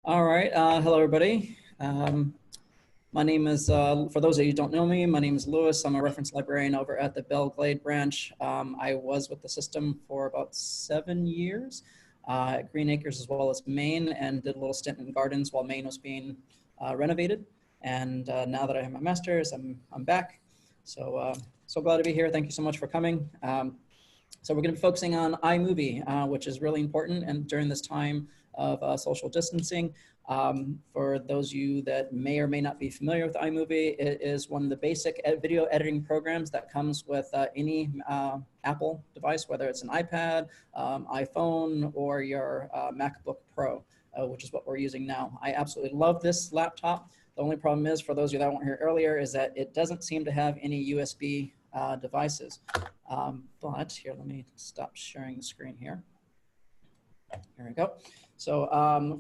All right. Hello, everybody. My name is, for those of you who don't know me, my name is Lewis. I'm a reference librarian over at the Belglade branch. I was with the system for about 7 years at Green Acres as well as Maine, and did a little stint in gardens while Maine was being renovated. And now that I have my master's, I'm back. So glad to be here. Thank you so much for coming. So we're going to be focusing on iMovie, which is really important and during this time of social distancing. For those of you that may or may not be familiar with iMovie, it is one of the basic video editing programs that comes with any Apple device, whether it's an iPad, iPhone, or your MacBook Pro, which is what we're using now. I absolutely love this laptop. The only problem is, for those of you that weren't here earlier, is that it doesn't seem to have any USB devices. But here, let me stop sharing the screen here. Here we go. So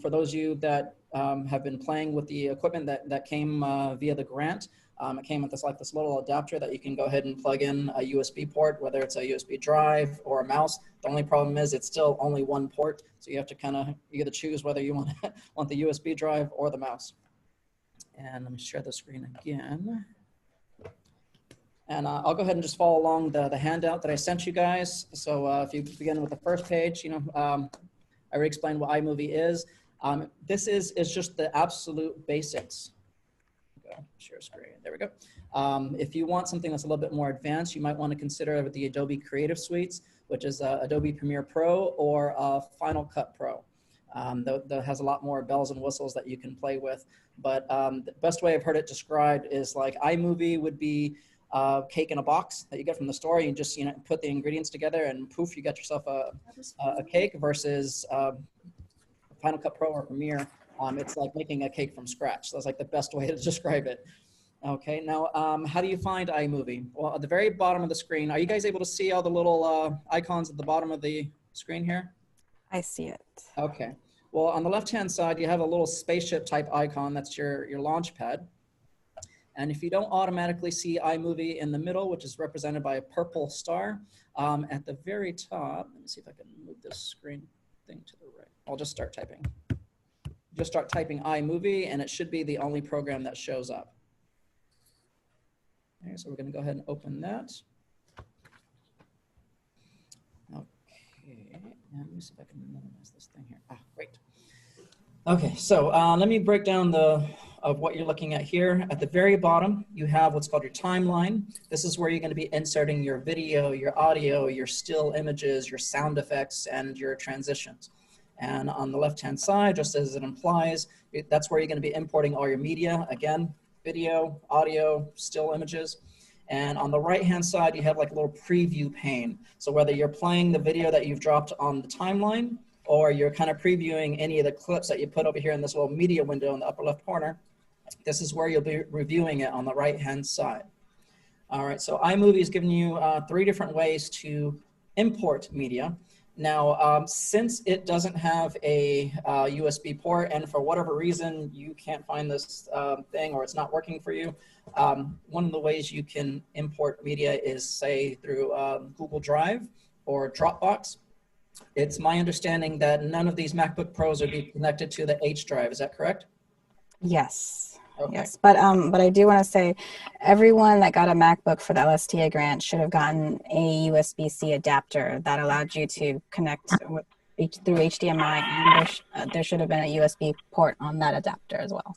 for those of you that have been playing with the equipment that came via the grant, it came with this little adapter that you can go ahead and plug in a USB port, whether it's a USB drive or a mouse. The only problem is it's still only one port, so you have to you got to choose whether you want the USB drive or the mouse. And let me share the screen again. And I'll go ahead and just follow along the handout that I sent you guys. So if you begin with the first page, I already explained what iMovie is. This is just the absolute basics. Okay, share screen, there we go. If you want something that's a little bit more advanced, you might want to consider the Adobe Creative Suites, which is Adobe Premiere Pro or Final Cut Pro. That has a lot more bells and whistles that you can play with. But the best way I've heard it described is like iMovie would be cake in a box that you get from the store. You just put the ingredients together and poof, you got yourself a cake, versus Final Cut Pro or Premiere. It's like making a cake from scratch. So that's like the best way to describe it. Okay, now how do you find iMovie? Well, at the very bottom of the screen, are you guys able to see all the little icons at the bottom of the screen here? I see it. Okay. Well, on the left-hand side, you have a little spaceship type icon. That's your launch pad. And if you don't automatically see iMovie in the middle, which is represented by a purple star, at the very top, let me see if I can move this screen thing to the right. I'll just start typing. Just start typing iMovie, and it should be the only program that shows up. Okay, so we're going to go ahead and open that. Okay, and let me see if I can minimize this thing here. Ah, great. Okay, so let me break down of what you're looking at here. At the very bottom, you have what's called your timeline. This is where you're going to be inserting your video, your audio, your still images, your sound effects, and your transitions. And on the left-hand side, just as it implies, that's where you're going to be importing all your media. Again, video, audio, still images. And on the right-hand side, you have like a little preview pane. So whether you're playing the video that you've dropped on the timeline, or you're kind of previewing any of the clips that you put over here in this little media window in the upper left corner, this is where you'll be reviewing it on the right-hand side. All right, so iMovie is giving you 3 different ways to import media. Now, since it doesn't have a USB port, and for whatever reason you can't find this thing, or it's not working for you, one of the ways you can import media is, say, through Google Drive or Dropbox. It's my understanding that none of these MacBook Pros are being connected to the H drive. Is that correct? Yes. Okay. Yes, but I do want to say, everyone that got a MacBook for the LSTA grant should have gotten a USB-C adapter that allowed you to connect through HDMI, and there should have been a USB port on that adapter as well.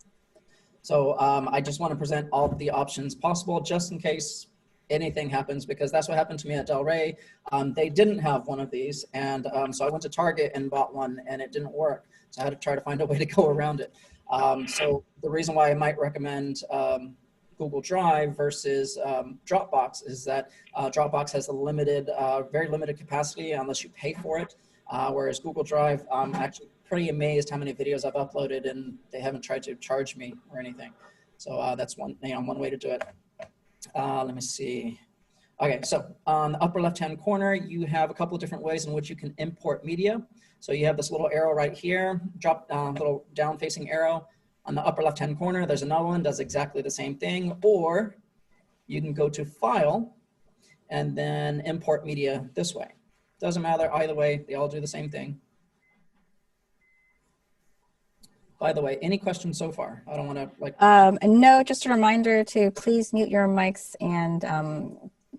So I just want to present all of the options possible, just in case anything happens, because that's what happened to me at Del Rey. They didn't have one of these, and so I went to Target and bought one, and it didn't work. So I had to try to find a way to go around it. So the reason why I might recommend Google Drive versus Dropbox is that Dropbox has a very limited capacity unless you pay for it, whereas Google Drive, I'm actually pretty amazed how many videos I've uploaded, and they haven't tried to charge me or anything. So that's one way to do it. Let me see. Okay, so on the upper left-hand corner, you have a couple of different ways in which you can import media. So you have this little arrow right here, little down-facing arrow. On the upper left-hand corner, there's another one, does exactly the same thing. Or you can go to File and then Import Media this way. Doesn't matter either way, they all do the same thing. By the way, any questions so far? I don't want to like. And no, just a reminder to please mute your mics and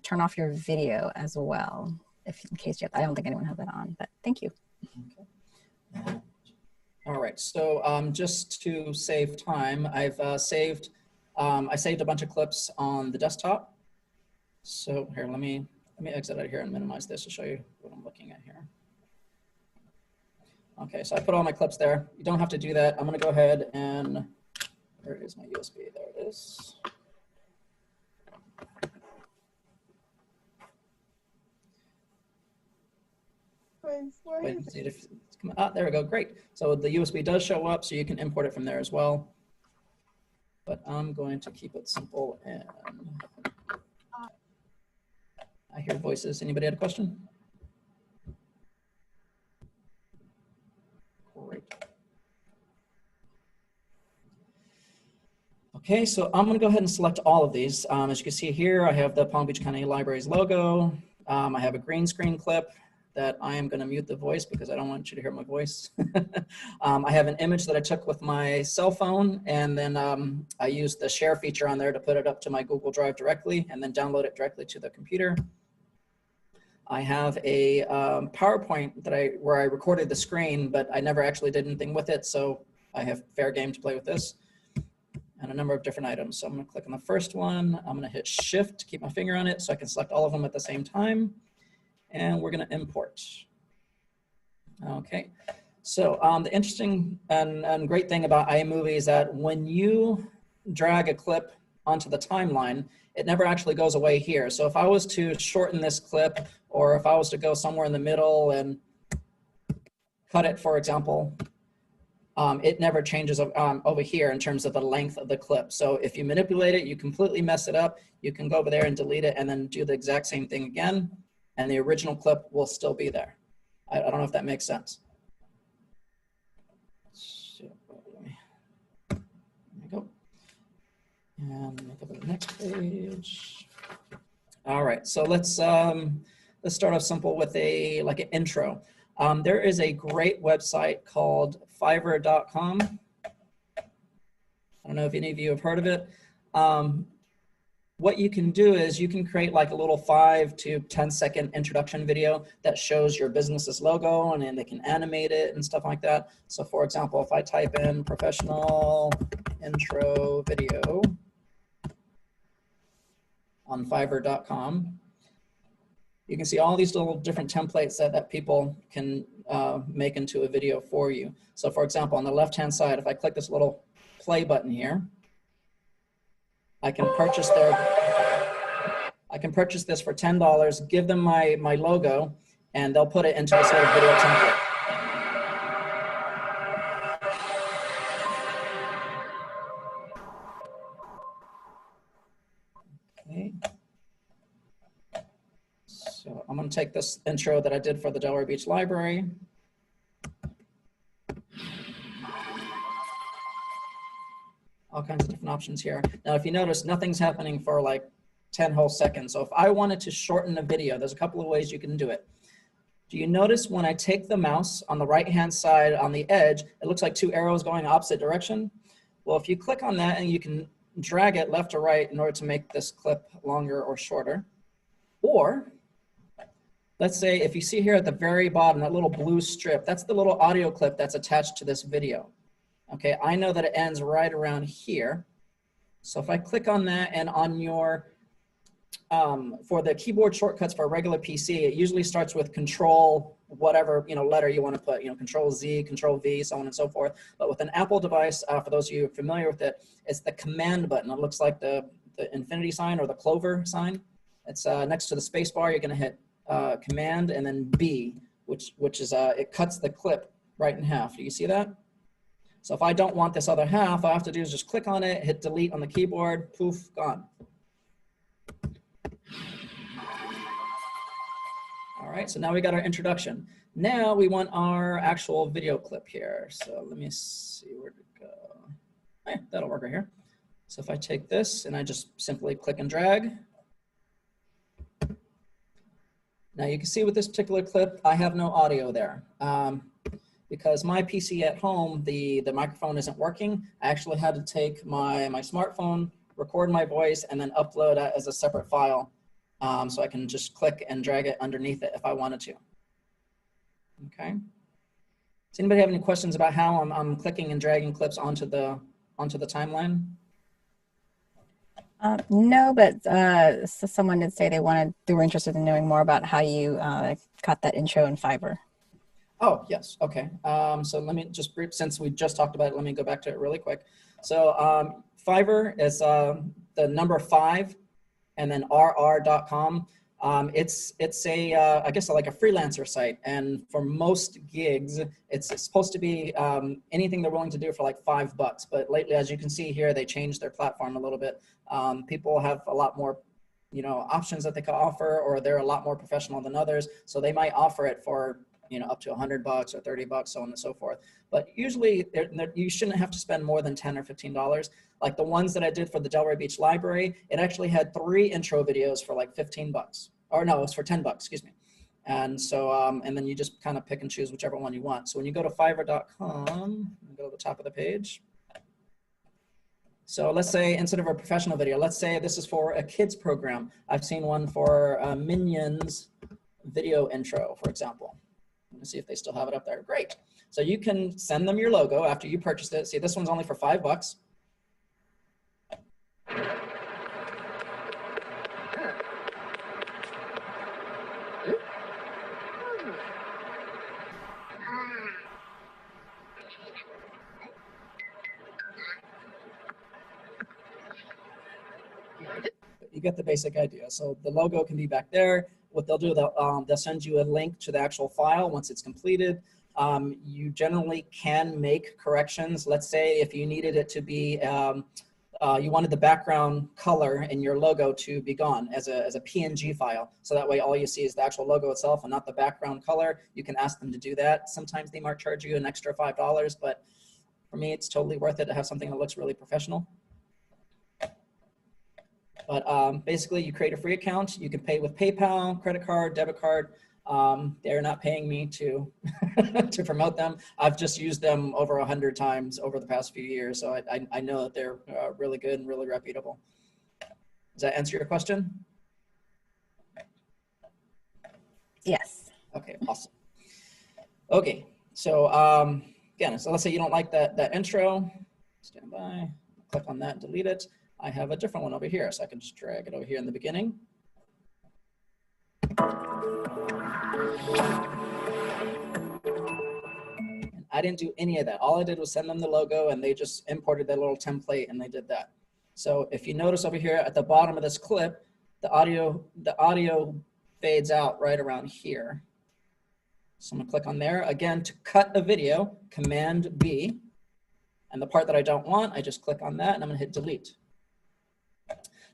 turn off your video as well, if in case you have. I don't think anyone has that on, but thank you. Okay. All right. So just to save time, I've saved. I saved a bunch of clips on the desktop. So here, let me exit out of here and minimize this to show you what I'm looking at here. Okay, so I put all my clips there. You don't have to do that. I'm going to go ahead and, where is my USB? There it is. Wait and see if it's coming. Ah, there we go. Great. So the USB does show up, so you can import it from there as well. But I'm going to keep it simple. And I hear voices. Anybody had a question? Great. Okay, so I'm going to go ahead and select all of these. As you can see here, I have the Palm Beach County Library's logo. I have a green screen clip that I am going to mute the voice because I don't want you to hear my voice. I have an image that I took with my cell phone, and then I used the share feature on there to put it up to my Google Drive directly and then download it directly to the computer. I have a PowerPoint that where I recorded the screen, but I never actually did anything with it, so I have fair game to play with this. And a number of different items. So I'm going to click on the first one. I'm going to hit Shift to keep my finger on it so I can select all of them at the same time. And we're going to import. Okay. So the interesting and great thing about iMovie is that when you drag a clip onto the timeline, it never actually goes away here. So if I was to shorten this clip, or if I was to go somewhere in the middle and cut it, for example, it never changes over here in terms of the length of the clip. So if you manipulate it, you completely mess it up, you can go over there and delete it and then do the exact same thing again, and the original clip will still be there. I don't know if that makes sense. So, there we go. And go to the next page. All right, so let's start off simple with an intro. There is a great website called Fiverr.com. I don't know if any of you have heard of it. What you can do is you can create like a little 5 to 10-second introduction video that shows your business's logo, and then they can animate it and stuff like that. So for example, if I type in professional intro video on Fiverr.com, you can see all these little different templates that people can make into a video for you. So for example, on the left-hand side, if I click this little play button here, I can purchase this for $10, give them my logo, and they'll put it into this little video template. Okay. So I'm going to take this intro that I did for the Delaware Beach Library. All kinds of different options here. Now, if you notice, nothing's happening for like 10 whole seconds. So if I wanted to shorten a video, there's a couple of ways you can do it. Do you notice when I take the mouse on the right-hand side on the edge, it looks like 2 arrows going opposite direction? Well, if you click on that, and you can drag it left or right in order to make this clip longer or shorter. Or let's say if you see here at the very bottom, that little blue strip, that's the little audio clip that's attached to this video. Okay, I know that it ends right around here. So if I click on that, and on your, for the keyboard shortcuts for a regular PC, it usually starts with Control, whatever, letter you want to put, Control Z, Control V, so on and so forth. But with an Apple device, for those of you familiar with it, it's the Command button. It looks like the infinity sign or the clover sign. It's next to the space bar. You're going to hit Command and then B, which is, it cuts the clip right in half. Do you see that? So if I don't want this other half, all I have to do is just click on it, hit delete on the keyboard, poof, gone. All right, so now we got our introduction. Now we want our actual video clip here. So let me see where to go. Yeah, that'll work right here. So if I take this and I just simply click and drag. Now you can see with this particular clip, I have no audio there. because my PC at home, the microphone isn't working. I actually had to take my smartphone, record my voice, and then upload it as a separate file. So I can just click and drag it underneath it if I wanted to. Okay. Does anybody have any questions about how I'm clicking and dragging clips onto the timeline? No, but so someone did say they were interested in knowing more about how you got that intro in Fiverr. Oh, yes. Okay. So let me just, since we just talked about it, let me go back to it really quick. So Fiverr is the number 5 and then rr.com. It's a, I guess like a freelancer site. And for most gigs, it's supposed to be anything they're willing to do for like $5. But lately, as you can see here, they changed their platform a little bit. People have a lot more, you know, options that they can offer, or they're a lot more professional than others. So they might offer it for, you know, up to $100 or $30, so on and so forth. But usually you shouldn't have to spend more than $10 or $15. Like the ones that I did for the Delray Beach Library, it actually had 3 intro videos for like $15, or no, it was for $10, excuse me. And so, and then you just kind of pick and choose whichever one you want. So when you go to fiverr.com, go to the top of the page. So let's say instead of a professional video, let's say this is for a kids program. I've seen one for Minions video intro, for example. Let me see if they still have it up there. Great. So you can send them your logo after you purchased it. See, this one's only for $5. You get the basic idea. So the logo can be back there. What they'll do, they'll send you a link to the actual file once it's completed. You generally can make corrections. Let's say if you needed it to be, you wanted the background color in your logo to be gone as a PNG file. So that way all you see is the actual logo itself and not the background color. You can ask them to do that. Sometimes they might charge you an extra $5, but for me, it's totally worth it to have something that looks really professional. But basically, you create a free account. You can pay with PayPal, credit card, debit card. They're not paying me to to promote them. I've just used them over 100 times over the past few years, so I know that they're really good and really reputable. Does that answer your question? Yes. Okay, awesome. Okay, so again, so let's say you don't like that intro. Stand by. Click on that, delete it. I have a different one over here, so I can just drag it over here in the beginning. And I didn't do any of that. All I did was send them the logo, and they just imported their little template, and they did that. So if you notice over here at the bottom of this clip, the audio fades out right around here. So I'm gonna click on there. Again, to cut a video, Command B. And the part that I don't want, I just click on that, and I'm gonna hit delete.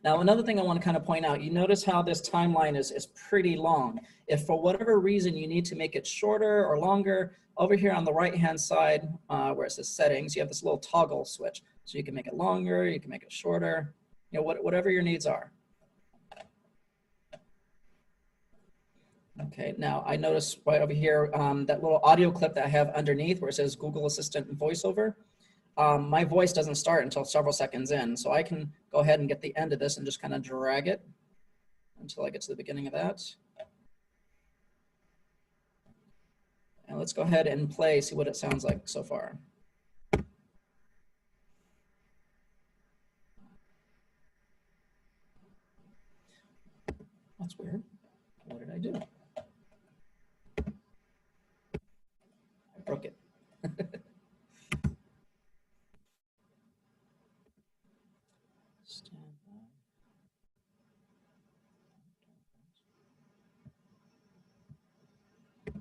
Now, another thing I want to kind of point out, you notice how this timeline is pretty long. If for whatever reason you need to make it shorter or longer, over here on the right-hand side, where it says settings, you have this little toggle switch. So you can make it longer, you can make it shorter, you know, whatever your needs are. Okay, now I notice right over here, that little audio clip that I have underneath where it says Google Assistant and VoiceOver. My voice doesn't start until several seconds in, so I can go ahead and get the end of this and just kind of drag it until I get to the beginning of that. And let's go ahead and play, see what it sounds like so far. That's weird. What did I do? I broke it.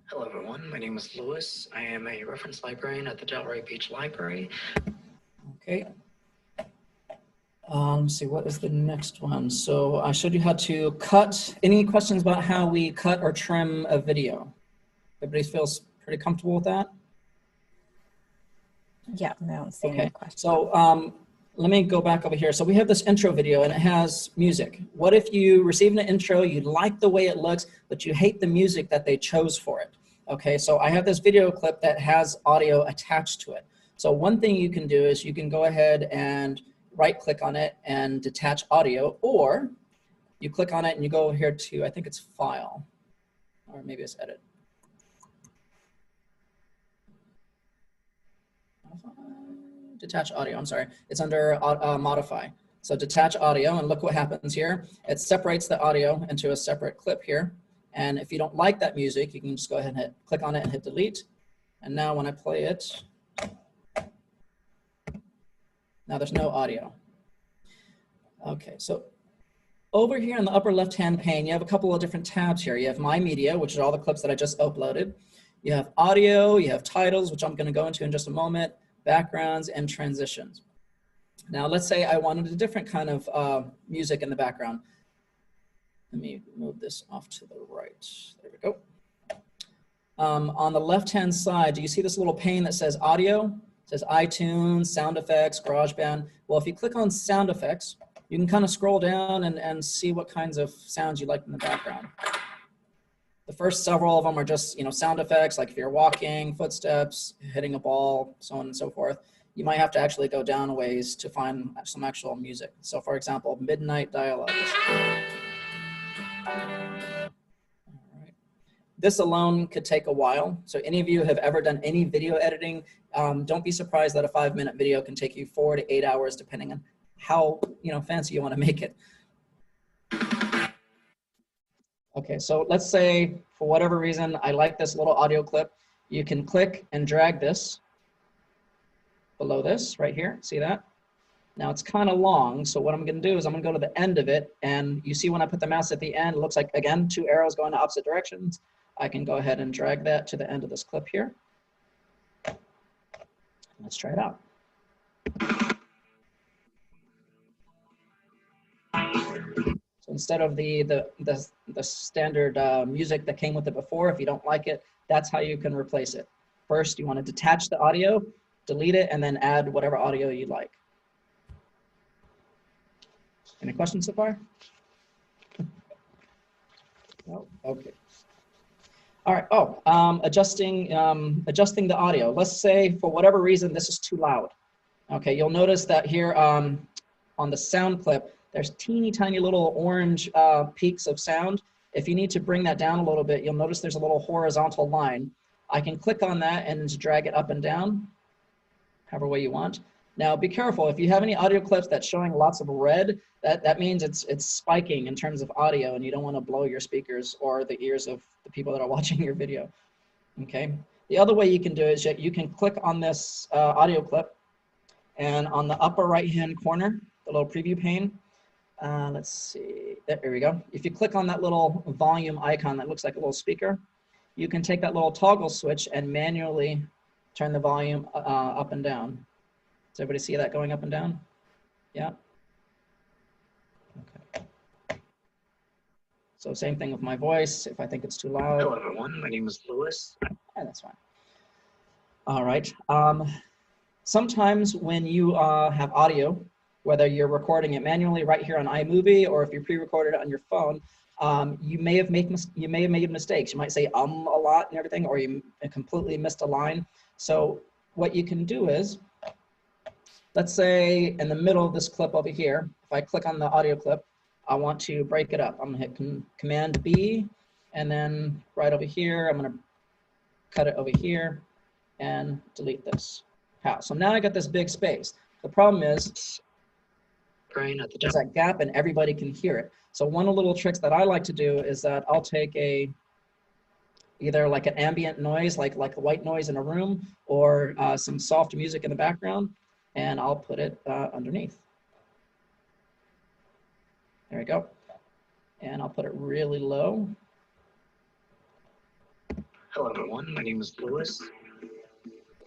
Hello everyone, my name is Lewis. I am a reference librarian at the Delray Beach Library. Okay. Let's see, what is the next one? So I showed you how to cut. Any questions about how we cut or trim a video? Everybody feels pretty comfortable with that? Yeah, I don't see any questions. So let me go back over here. So we have this intro video and it has music. What if you receive an intro, you like the way it looks, but you hate the music that they chose for it? Okay, so I have this video clip that has audio attached to it. So one thing you can do is you can go ahead and right click on it and detach audio, or you click on it and you go here to, I think it's File, or maybe it's Edit. Detach audio, I'm sorry. It's under Modify. So detach audio, and look what happens here. It separates the audio into a separate clip here. And if you don't like that music, you can just go ahead and click on it and hit delete. And now when I play it, now there's no audio. Okay, so over here in the upper left-hand pane, you have a couple of different tabs here. You have My Media, which are all the clips that I just uploaded. You have audio, you have titles, which I'm going to go into in just a moment, backgrounds, and transitions. Now, let's say I wanted a different kind of music in the background. Let me move this off to the right. There we go. On the left-hand side, do you see this little pane that says audio? It says iTunes, sound effects, GarageBand. Well, if you click on sound effects, you can kind of scroll down and see what kinds of sounds you like in the background. The first several of them are just, sound effects, like if you're walking, footsteps, hitting a ball, so on and so forth. You might have to actually go down a ways to find some actual music. So for example, Midnight Dialogue. This alone could take a while. So any of you who have ever done any video editing, don't be surprised that a 5-minute video can take you 4 to 8 hours, depending on how fancy you want to make it. Okay, so let's say for whatever reason, I like this little audio clip. You can click and drag this below this right here. See that? Now it's kind of long, so what I'm going to do is I'm going to go to the end of it, and you see when I put the mouse at the end, it looks like, again, 2 arrows going in opposite directions. I can go ahead and drag that to the end of this clip here. Let's try it out. So instead of the standard music that came with it before, if you don't like it, that's how you can replace it. First, you want to detach the audio, delete it, and then add whatever audio you like. Any questions so far? No? Okay. All right. Adjusting the audio. Let's say for whatever reason this is too loud. Okay, you'll notice that here on the sound clip, there's teeny tiny little orange peaks of sound. If you need to bring that down a little bit, you'll notice there's a little horizontal line. I can click on that and drag it up and down, however way you want. Now be careful, if you have any audio clips that's showing lots of red, that means it's spiking in terms of audio, and you don't want to blow your speakers or the ears of the people that are watching your video. Okay. The other way you can do it is that you can click on this audio clip, and on the upper right hand corner, the little preview pane, let's see, there we go. If you click on that little volume icon that looks like a little speaker, you can take that little toggle switch and manually turn the volume up and down. Does everybody see that going up and down? Yeah? Okay. So same thing with my voice. If I think it's too loud. Hello, everyone. My name is Lewis. Yeah, that's fine. All right. Sometimes when you have audio, whether you're recording it manually right here on iMovie, or if you pre-recorded it on your phone, you may have made mistakes. You might say a lot and everything, or you completely missed a line. So what you can do is, let's say in the middle of this clip over here, if I click on the audio clip, I want to break it up. I'm gonna hit Command B, and then right over here, I'm gonna cut it over here and delete this. So now I got this big space. The problem is there's that gap and everybody can hear it. So one of the little tricks that I like to do is that I'll take either like an ambient noise, like a white noise in a room, or some soft music in the background, and I'll put it underneath. There we go. And I'll put it really low. Hello, everyone. My name is Lewis.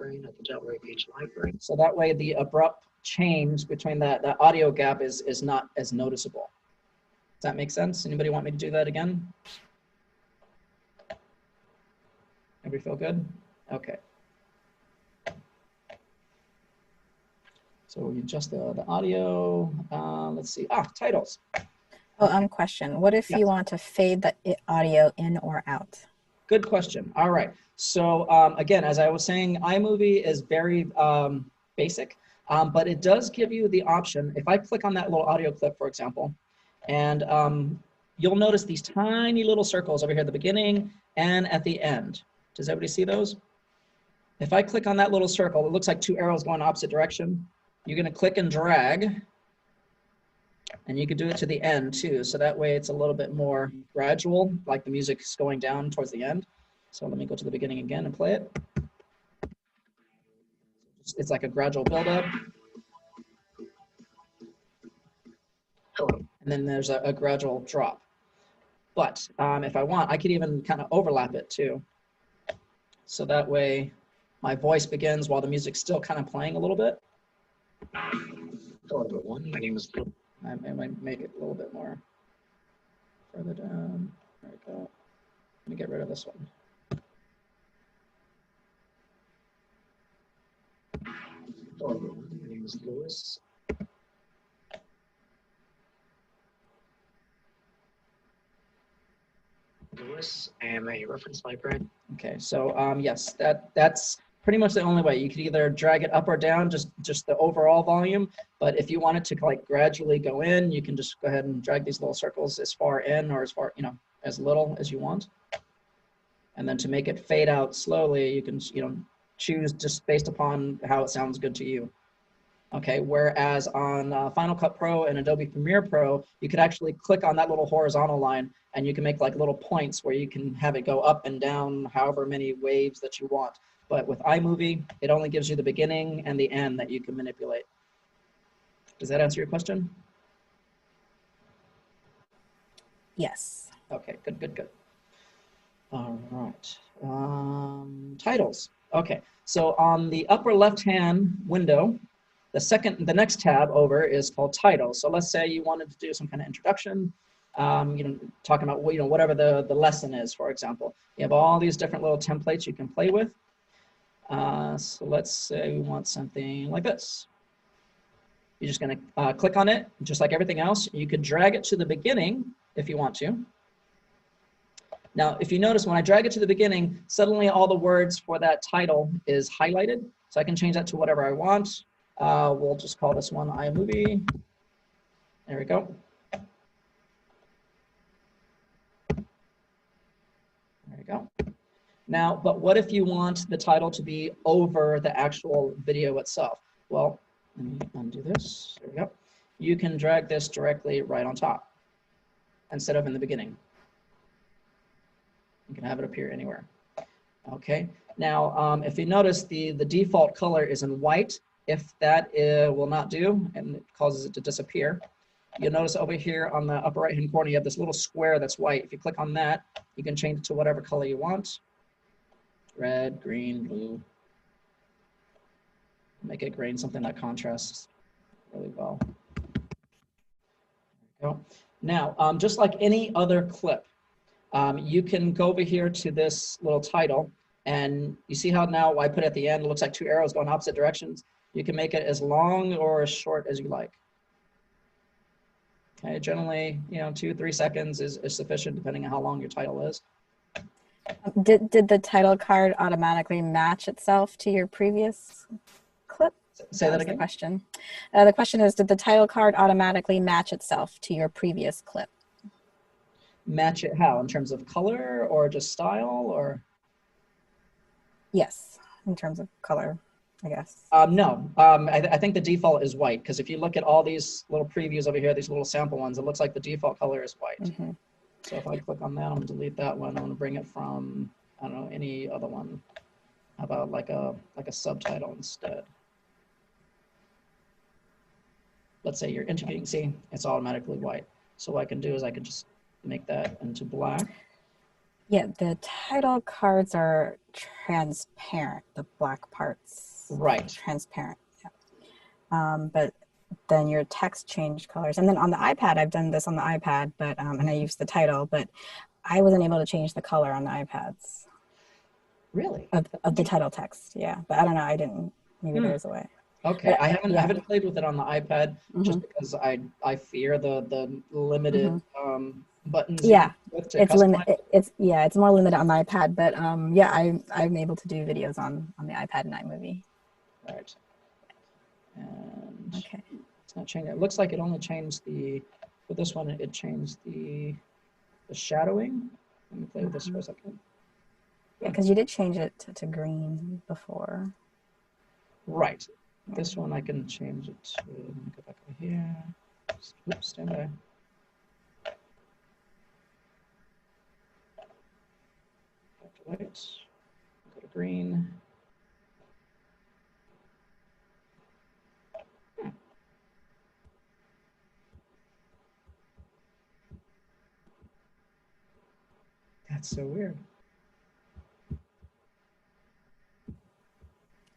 At the Delray Beach Library. So that way the abrupt change between that audio gap is not as noticeable. Does that make sense? Anybody want me to do that again? Everybody feel good? Okay. So we adjust the audio. Let's see. Titles. Oh, question. What if you want to fade the audio in or out? Good question. All right. So again, as I was saying, iMovie is very basic, but it does give you the option. If I click on that little audio clip, for example, and you'll notice these tiny little circles over here at the beginning and at the end. Does everybody see those? If I click on that little circle, it looks like two arrows going opposite direction. You're going to click and drag, and you could do it to the end too. So that way it's a little bit more gradual, like the music's going down towards the end. So let me go to the beginning again and play it. It's like a gradual buildup. And then there's a gradual drop. But if I want, I could even kind of overlap it too. So that way my voice begins while the music's still kind of playing a little bit. Hello everyone, my name is Luke. I might make it a little bit more further down. There we go. Let me get rid of this one. Hello everyone, my name is Lewis. I am a reference librarian. Okay, so yes, that's pretty much the only way. You could either drag it up or down, just the overall volume. But if you wanted to like gradually go in, you can just go ahead and drag these little circles as far in or as far, as little as you want. And then to make it fade out slowly, you can, choose just based upon how it sounds good to you. Okay, whereas on Final Cut Pro and Adobe Premiere Pro, you could actually click on that little horizontal line and you can make like little points where you can have it go up and down however many waves that you want. But with iMovie, it only gives you the beginning and the end that you can manipulate. Does that answer your question? Yes. Okay, good. All right, titles. Okay, so on the upper left-hand window, the next tab over is called titles. So let's say you wanted to do some kind of introduction, talking about, whatever the lesson is, for example. You have all these different little templates you can play with. So let's say we want something like this. You're just going to click on it, just like everything else. You could drag it to the beginning if you want to. Now, if you notice, when I drag it to the beginning, suddenly all the words for that title is highlighted. So I can change that to whatever I want. We'll just call this one iMovie. There we go. There we go. Now, but what if you want the title to be over the actual video itself? Well, let me undo this. There we go. You can drag this directly right on top instead of in the beginning. You can have it appear anywhere. Okay. Now, if you notice, the default color is in white. If that will not do and it causes it to disappear, you'll notice over here on the upper right hand corner, you have this little square that's white. If you click on that, you can change it to whatever color you want. Red, green, blue. Make it green, something that contrasts really well. There we go. Now, just like any other clip, you can go over here to this little title, and you see how now I put it at the end, it looks like two arrows going opposite directions. You can make it as long or as short as you like. Okay, generally, 2-3 seconds is sufficient depending on how long your title is. Did the title card automatically match itself to your previous clip? Say that again. The question. The question is, did the title card automatically match itself to your previous clip? Match it how? In terms of color or just style or? Yes, in terms of color, I guess. No, I think the default is white, because if you look at all these little previews over here, these little sample ones, it looks like the default color is white. Mm-hmm. So if I click on that, I'm gonna delete that one. I'm gonna bring it from, I don't know, any other one. How about like a subtitle instead? Let's say you're interviewing, see, it's automatically white. So what I can do is I can just make that into black. Yeah, the title cards are transparent, the black parts. Right. Transparent, yeah. But then your text changed colors. And then on the iPad, I've done this on the iPad, but and I used the title, but I wasn't able to change the color on the iPads. Really? Of the title text, yeah. But I don't know, I didn't, maybe there's a way. Okay, But, I haven't played with it on the iPad just because I fear the limited buttons you Yeah, can click to it's customize? it's more limited on my iPad, but yeah, I'm able to do videos on the iPad and iMovie. Right. And Okay. it's not changing. It looks like it only changed for this one, it changed the shadowing. Let me play with this for a second. Yeah, because you did change it to green before. Right. This one I can change it to, let me go back over here. Oops, stand by. Back to white, go to green. That's so weird.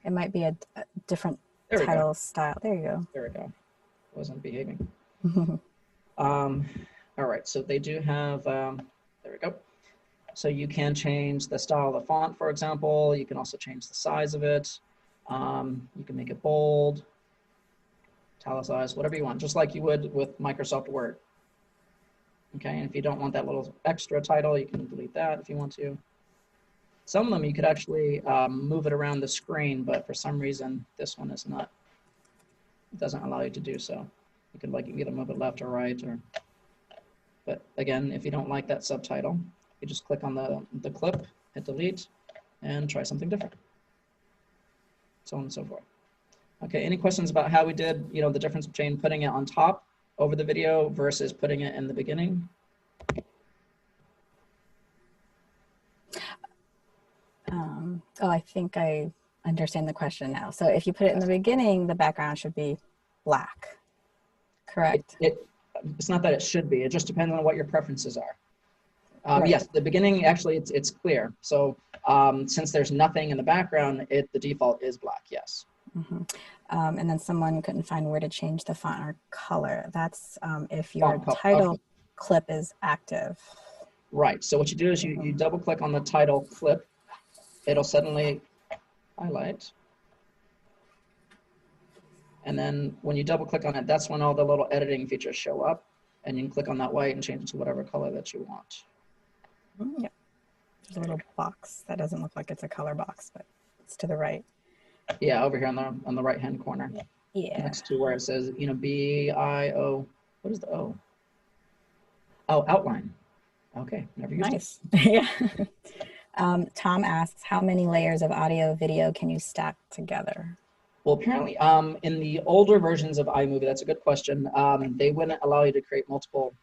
It might be a different There we title go. style. There you go. There we go. Wasn't behaving. All right, so they do have, there we go. So you can change the style of the font, for example. You can also change the size of it. You can make it bold, italicized, whatever you want, just like you would with Microsoft Word. Okay, and if you don't want that little extra title, you can delete that if you want to. Some of them you could actually move it around the screen, but for some reason, this one is not, it doesn't allow you to do so. You can either move it left or right, but again, if you don't like that subtitle, you just click on the clip, hit delete, and try something different. So on and so forth. Okay, any questions about how we did, the difference between putting it on top over the video versus putting it in the beginning? Oh, I think I understand the question now. So if you put it in the beginning, the background should be black, correct? It's not that it should be, it just depends on what your preferences are. Right. Yes, the beginning, actually, it's clear. So since there's nothing in the background, the default is black, yes. And then someone couldn't find where to change the font or color. That's if your title clip is active. Right, so what you do is you double click on the title clip. It'll suddenly highlight. And then when you double click on it, that's when all the little editing features show up. And you can click on that white and change it to whatever color that you want. Yeah, there's a little box that doesn't look like it's a color box, but it's to the right. Yeah, over here on the right hand corner. Yeah. Next to where it says, B-I-O. What is the O? Oh, outline. Okay, never used it. Yeah. Tom asks, how many layers of audio video can you stack together? Well, apparently, in the older versions of iMovie, that's a good question. They wouldn't allow you to create multiple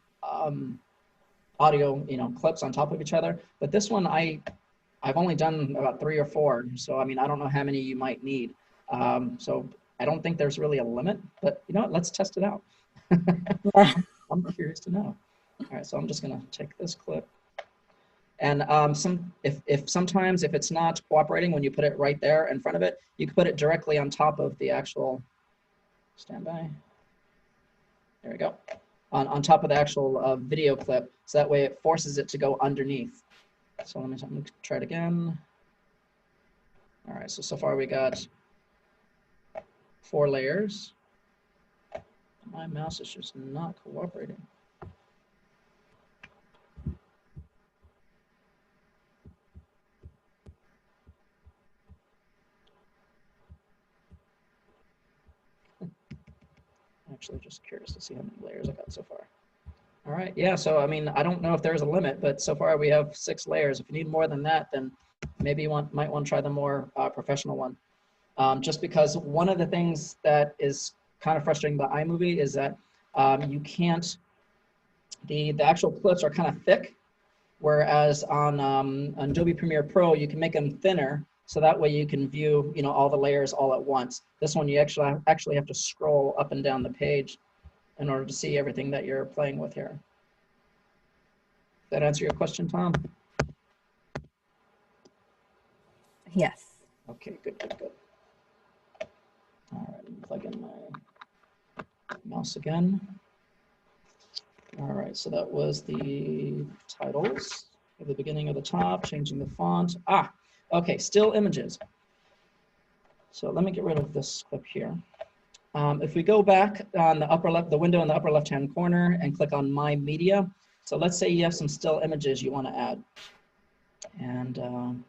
audio, clips on top of each other. But this one, I've only done about 3 or 4. So, I mean, I don't know how many you might need. So I don't think there's really a limit, but you know what, let's test it out. I'm curious to know. All right, so I'm just gonna take this clip. And sometimes if it's not cooperating when you put it right there in front of it, you can put it directly on top of the actual, standby. There we go. On top of the actual video clip. So that way it forces it to go underneath. So let me try it again. All right, so far we got 4 layers. My mouse is just not cooperating. Actually just curious to see how many layers I got so far. All right, yeah, so I mean, I don't know if there's a limit, but so far we have 6 layers. If you need more than that, then maybe you might want to try the more professional one. Just because one of the things that is kind of frustrating about iMovie is that you can't, the actual clips are kind of thick, whereas on Adobe Premiere Pro, you can make them thinner, so that way you can view, all the layers all at once. This one, you actually have to scroll up and down the page in order to see everything that you're playing with here. Does that answer your question, Tom? Yes. Okay, good. All right, let me plug in my mouse again. All right, so that was the titles at the beginning of the top, changing the font. Okay, still images. So let me get rid of this clip here. If we go back on the upper left, the window in the upper left-hand corner and click on My Media, So let's say you have some still images you want to add. And I'm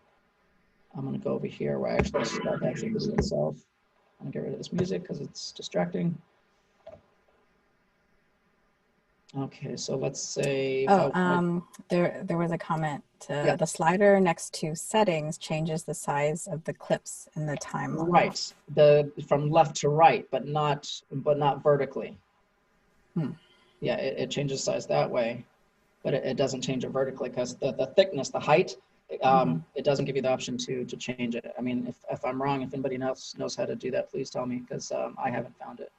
going to go over here where I actually start the actual video itself. I'm going to get rid of this music because it's distracting. Okay, so let's say. There was a comment. The slider next to settings changes the size of the clips in the timeline. Right, from left to right, but not vertically. Yeah, it changes size that way, but it doesn't change it vertically because the thickness, the height, it doesn't give you the option to change it. I mean, if I'm wrong, if anybody else knows how to do that, please tell me because I haven't found it.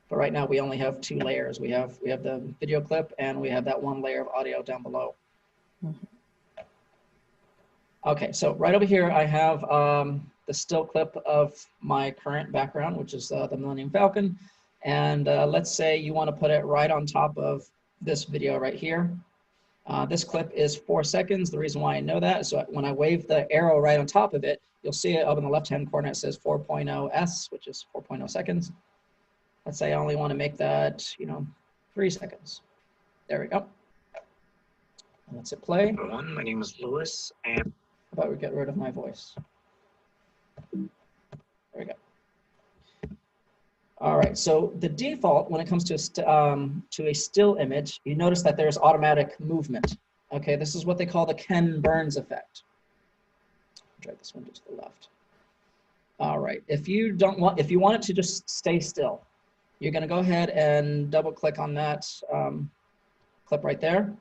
But right now we only have 2 layers. We have the video clip and we have that 1 layer of audio down below. Okay, so right over here I have the still clip of my current background, which is the Millennium Falcon. And let's say you want to put it right on top of this video right here. This clip is 4 seconds. The reason why I know that is so when I wave the arrow right on top of it, you'll see it up in the left-hand corner. It says 4.0s, which is 4.0 seconds. Let's say I only want to make that, 3 seconds. There we go. And let's hit play. Everyone, my name is Lewis. How about we get rid of my voice? There we go. All right, so the default when it comes to a still image, you notice that there's automatic movement. Okay, this is what they call the Ken Burns effect. Drag this window to the left. All right, if you want it to just stay still, you're going to go ahead and double click on that clip right there.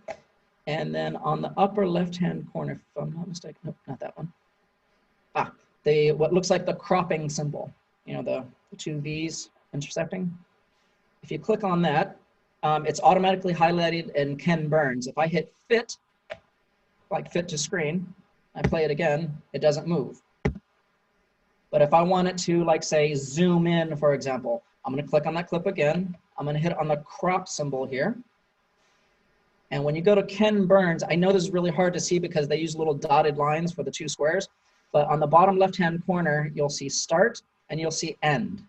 And then on the upper left-hand corner, if I'm not mistaken, nope, not that one. What looks like the cropping symbol, the 2 V's intersecting. If you click on that, it's automatically highlighted in Ken Burns. If I hit fit, like fit to screen, I play it again, it doesn't move. But if I want it to, like, say, zoom in, for example, I'm going to click on that clip again. I'm going to hit on the crop symbol here. And when you go to Ken Burns, I know this is really hard to see because they use little dotted lines for the 2 squares. But on the bottom left-hand corner, you'll see start and you'll see end.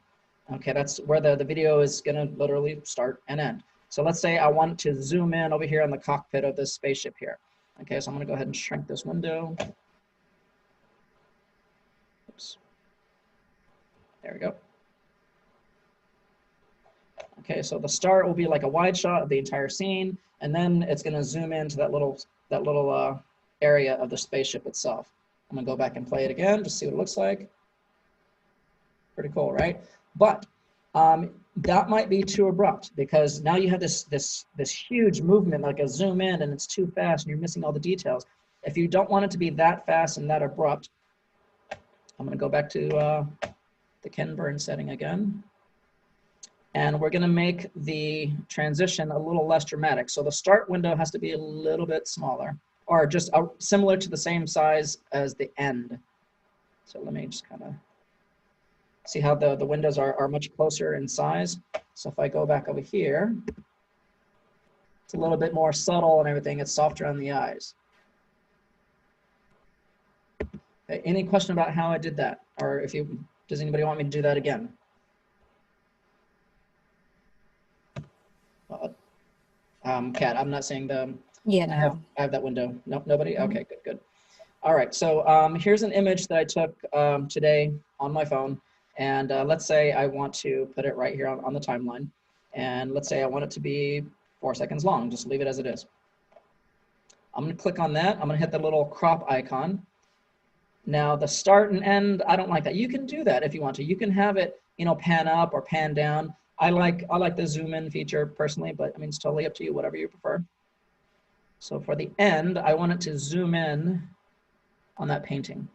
Okay, that's where the video is going to literally start and end. So let's say I want to zoom in over here on the cockpit of this spaceship here. Okay, so I'm going to go ahead and shrink this window. Oops. There we go. Okay, so the start will be like a wide shot of the entire scene, and then it's going to zoom into that little area of the spaceship itself. I'm going to go back and play it again, just see what it looks like. Pretty cool, right? But that might be too abrupt because now you have this huge movement, like a zoom in, and it's too fast, and you're missing all the details. If you don't want it to be that fast and that abrupt, I'm going to go back to the Ken Burns setting again. And we're going to make the transition a little less dramatic. So the start window has to be a little bit smaller, or just similar to the same size as the end. So let me just kind of see how the windows are much closer in size. So if I go back over here, it's a little bit more subtle and everything. It's softer on the eyes. Okay, any question about how I did that? Or does anybody want me to do that again? Kat, I'm not saying the. Yeah, no. I have that window. Nope, nobody? Okay, good. All right, so here's an image that I took today on my phone. And let's say I want to put it right here on the timeline. And let's say I want it to be 4 seconds long. Just leave it as it is. I'm going to click on that. I'm going to hit the little crop icon. Now the start and end, I don't like that. You can do that if you want to. You can have it, pan up or pan down. I like the zoom in feature personally, but I mean, it's totally up to you, whatever you prefer. So for the end, I want it to zoom in on that painting,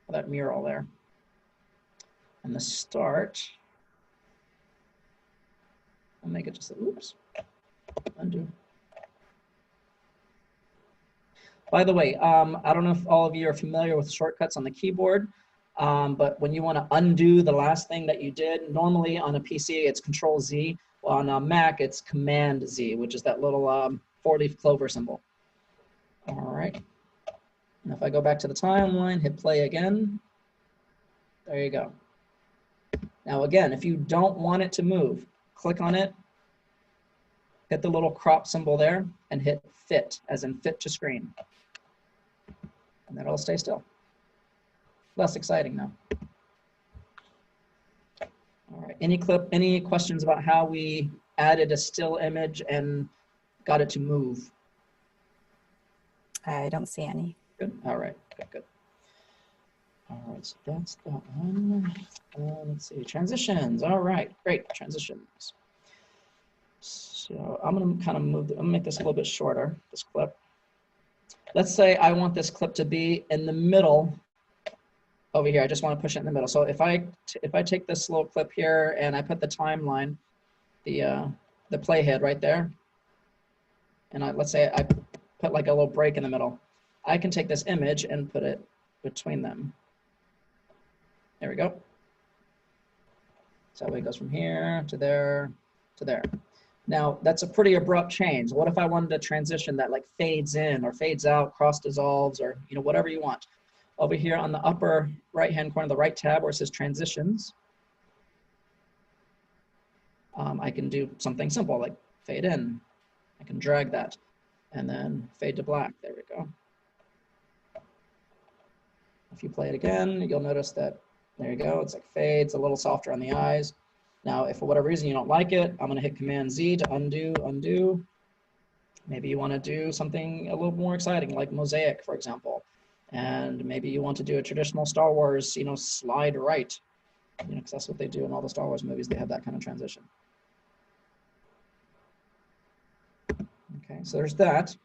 that mural there. And the start, I'll make it just, oops, undo. By the way, I don't know if all of you are familiar with shortcuts on the keyboard, but when you want to undo the last thing that you did, normally on a PC, it's Control-Z. On a Mac, it's Command-Z, which is that little 4-leaf clover symbol. All right. And if I go back to the timeline, hit play again, there you go. Now again, if you don't want it to move, click on it, hit the little crop symbol there and hit fit, as in fit to screen. And then it'll stay still. Less exciting now. All right, any questions about how we added a still image and got it to move? I don't see any. Good, all right, good. All right, so that's that one. Let's see, transitions, all right, great, transitions. So I'm gonna kind of I'm gonna make this a little bit shorter, this clip. Let's say I want this clip to be in the middle over here. I just want to push it in the middle. So if I take this little clip here and I put the timeline, the playhead right there, and let's say I put like a little break in the middle, I can take this image and put it between them. There we go. So it goes from here to there to there. Now that's a pretty abrupt change. What if I wanted a transition that like fades in or fades out, cross dissolves, or whatever you want? Over here on the upper right-hand corner, the right tab where it says transitions, I can do something simple like fade in. I can drag that and then fade to black. There we go. If you play it again, you'll notice that, there you go, it's like fades, a little softer on the eyes. Now, if for whatever reason you don't like it, I'm gonna hit Command Z to undo. Maybe you wanna do something a little more exciting like mosaic, for example. And maybe you want to do a traditional Star Wars, slide right, because that's what they do in all the Star Wars movies. They have that kind of transition. Okay, so there's that.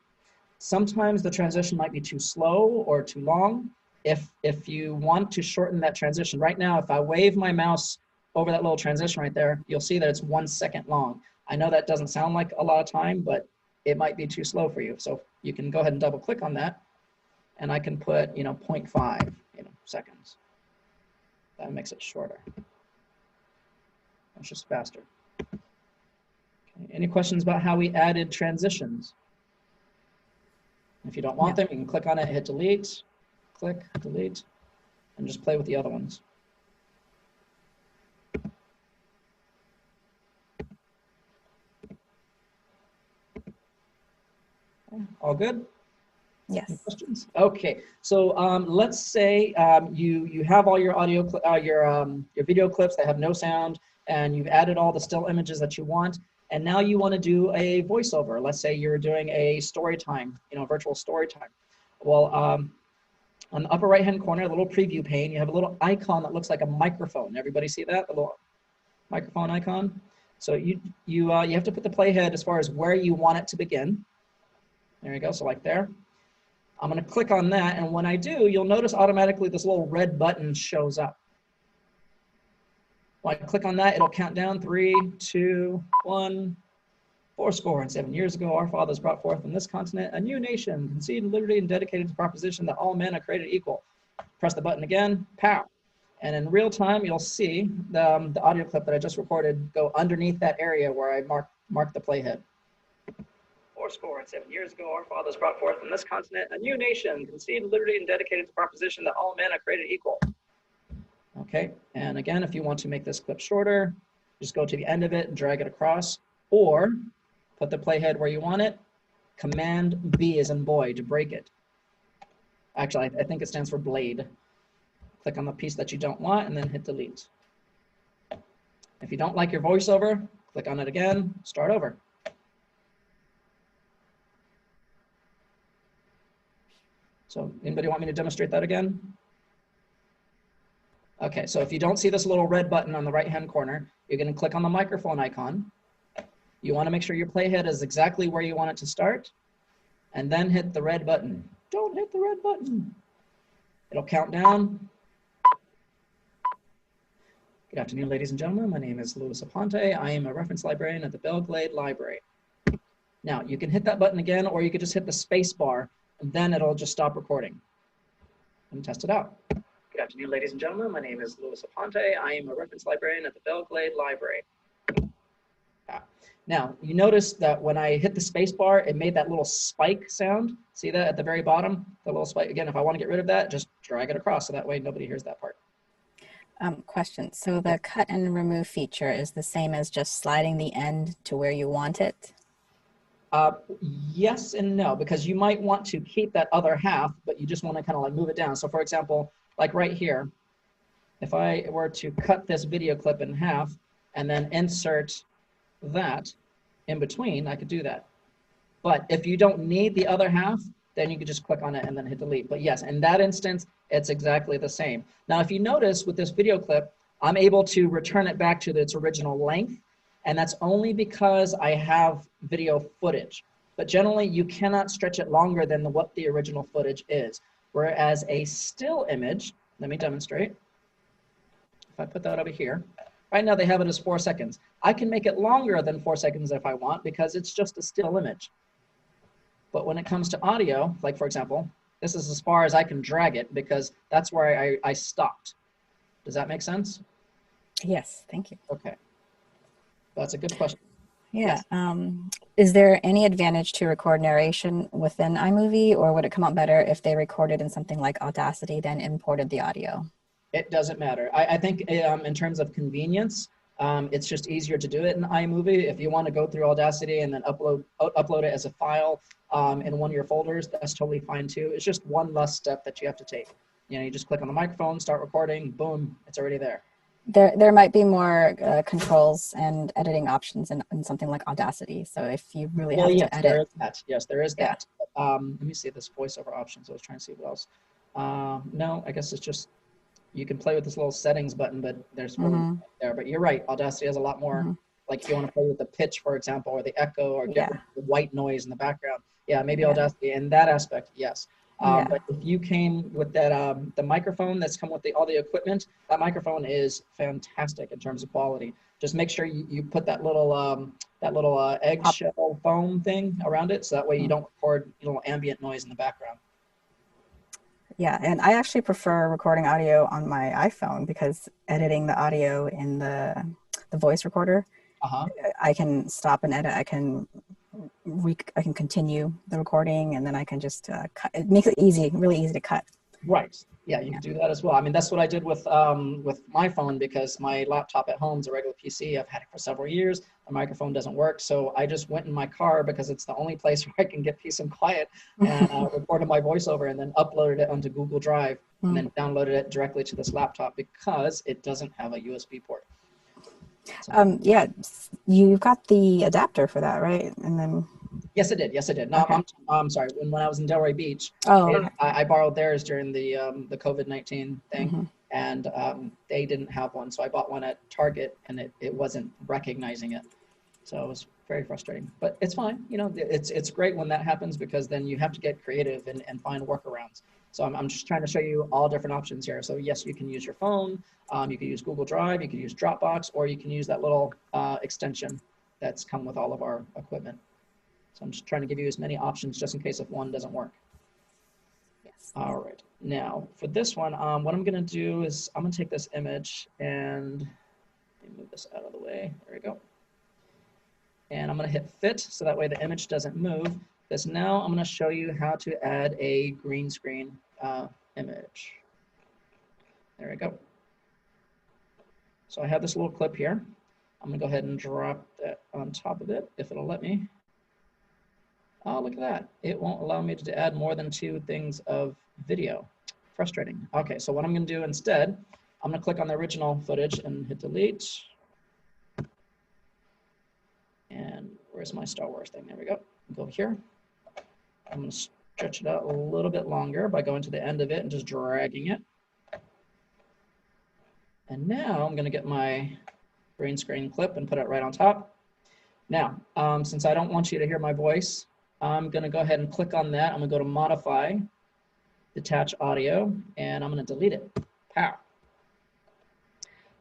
Sometimes the transition might be too slow or too long. If you want to shorten that transition, right now, if I wave my mouse over that little transition right there, you'll see that it's 1 second long. I know that doesn't sound like a lot of time, but it might be too slow for you. So you can go ahead and double click on that. And I can put, 0.5, seconds. That makes it shorter. It's just faster. Okay. Any questions about how we added transitions? If you don't want them, you can click on it, hit delete, click, delete, and just play with the other ones. Okay. All good? Yes. Any questions? Okay, so let's say you have all your audio, your video clips that have no sound, and you've added all the still images that you want, and now you want to do a voiceover. Let's say you're doing a story time, virtual story time. Well, on the upper right-hand corner, a little preview pane, you have a little icon that looks like a microphone. Everybody see that? The little microphone icon. So you have to put the playhead as far as where you want it to begin. There you go. So like there. I'm going to click on that, and when I do, you'll notice automatically this little red button shows up. When I click on that, it'll count down 3, 2, 1. 407 years ago, our fathers brought forth on this continent a new nation, conceived in liberty and dedicated to the proposition that all men are created equal. Press the button again, pow. And in real time, you'll see the audio clip that I just recorded go underneath that area where I marked the playhead. 407 years ago, our fathers brought forth on this continent a new nation, conceived in liberty and dedicated to the proposition that all men are created equal. Okay, and again, if you want to make this clip shorter, just go to the end of it and drag it across, or put the playhead where you want it. Command B as in boy to break it. Actually, I think it stands for blade. Click on the piece that you don't want and then hit delete. If you don't like your voiceover, click on it again, start over. So anybody want me to demonstrate that again? Okay, so if you don't see this little red button on the right-hand corner, you're going to click on the microphone icon. You want to make sure your playhead is exactly where you want it to start, and then hit the red button. Don't hit the red button. It'll count down. Good afternoon, ladies and gentlemen. My name is Louis Aponte. I am a reference librarian at the Belgrade Library. Now, you can hit that button again, or you could just hit the space bar, and then it'll just stop recording. And test it out. Good afternoon, ladies and gentlemen. My name is Louis Aponte. I am a reference librarian at the Belgrade Library. Now, you notice that when I hit the space bar, it made that little spike sound. See that at the very bottom? The little spike. Again, if I want to get rid of that, just drag it across, so that way nobody hears that part. Question. So the cut and remove feature is the same as just sliding the end to where you want it? Yes and no, because you might want to keep that other half, but you just want to kind of like move it down. So for example, like right here, if I were to cut this video clip in half and then insert that in between, I could do that. But if you don't need the other half, then you can just click on it and then hit delete. But yes, in that instance, it's exactly the same. Now, if you notice with this video clip, I'm able to return it back to its original length. And that's only because I have video footage. But generally, you cannot stretch it longer than what the original footage is. Whereas a still image, let me demonstrate. If I put that over here, right now they have it as 4 seconds. I can make it longer than 4 seconds if I want because it's just a still image. But when it comes to audio, like for example, this is as far as I can drag it because that's where I stopped. Does that make sense? Yes, thank you. Okay. That's a good question. Yeah. Yes. Is there any advantage to record narration within iMovie, or would it come out better if they recorded in something like Audacity, then imported the audio? It doesn't matter. I think in terms of convenience, it's just easier to do it in iMovie. If you want to go through Audacity and then upload it as a file in one of your folders, that's totally fine too. It's just one less step that you have to take. You know, you just click on the microphone, start recording, boom, it's already there. There might be more controls and editing options in something like Audacity. So if you really have to edit. There is that. Yes, there is that. Yeah. Let me see this voiceover options. I was trying to see what else. No, I guess it's just, you can play with this little settings button, but there's really there. But you're right, Audacity has a lot more. Like if you want to play with the pitch, for example, or the echo, or get rid of the white noise in the background. Yeah, maybe Audacity in that aspect, yes. But if you came with that, the microphone that's come with all the equipment, that microphone is fantastic in terms of quality. Just make sure you put that little eggshell foam thing around it, so that way you don't record ambient noise in the background. Yeah, and I actually prefer recording audio on my iPhone because editing the audio in the voice recorder, I can stop and edit. I can continue the recording, and then I can just cut. It makes it easy, really easy to cut. Right. Yeah, you can do that as well. I mean, that's what I did with my phone, because my laptop at home is a regular PC. I've had it for several years. The microphone doesn't work, so I just went in my car because it's the only place where I can get peace and quiet, and recorded my voiceover and then uploaded it onto Google Drive and then downloaded it directly to this laptop because it doesn't have a USB port. So, yeah, you've got the adapter for that, right? And then. Yes, it did. Yes, it did. No, okay. I'm sorry. When I was in Delray Beach, I borrowed theirs during the COVID-19 thing, and they didn't have one, so I bought one at Target, and it wasn't recognizing it, so it was very frustrating. But it's fine. You know, it's great when that happens, because then you have to get creative and find workarounds. So I'm just trying to show you all different options here. So yes, you can use your phone, you can use Google Drive, you can use Dropbox, or you can use that little extension that's come with all of our equipment. So I'm just trying to give you as many options just in case if one doesn't work. Yes. All right. Now for this one, what I'm going to do is I'm going to take this image and let me move this out of the way. There we go. And I'm going to hit fit so that way the image doesn't move. Because now I'm going to show you how to add a green screen image. There we go. So I have this little clip here. I'm going to go ahead and drop that on top of it if it'll let me. Oh, look at that. It won't allow me to add more than 2 things of video. Frustrating. Okay, so what I'm going to do instead, I'm going to click on the original footage and hit delete. And where's my Star Wars thing? There we go. Go here. I'm going to stretch it out a little bit longer by going to the end of it and just dragging it. And now I'm going to get my green screen clip and put it right on top. Now, since I don't want you to hear my voice, I'm going to go ahead and click on that. I'm going to go to Modify, Detach Audio, and I'm going to delete it. Pow.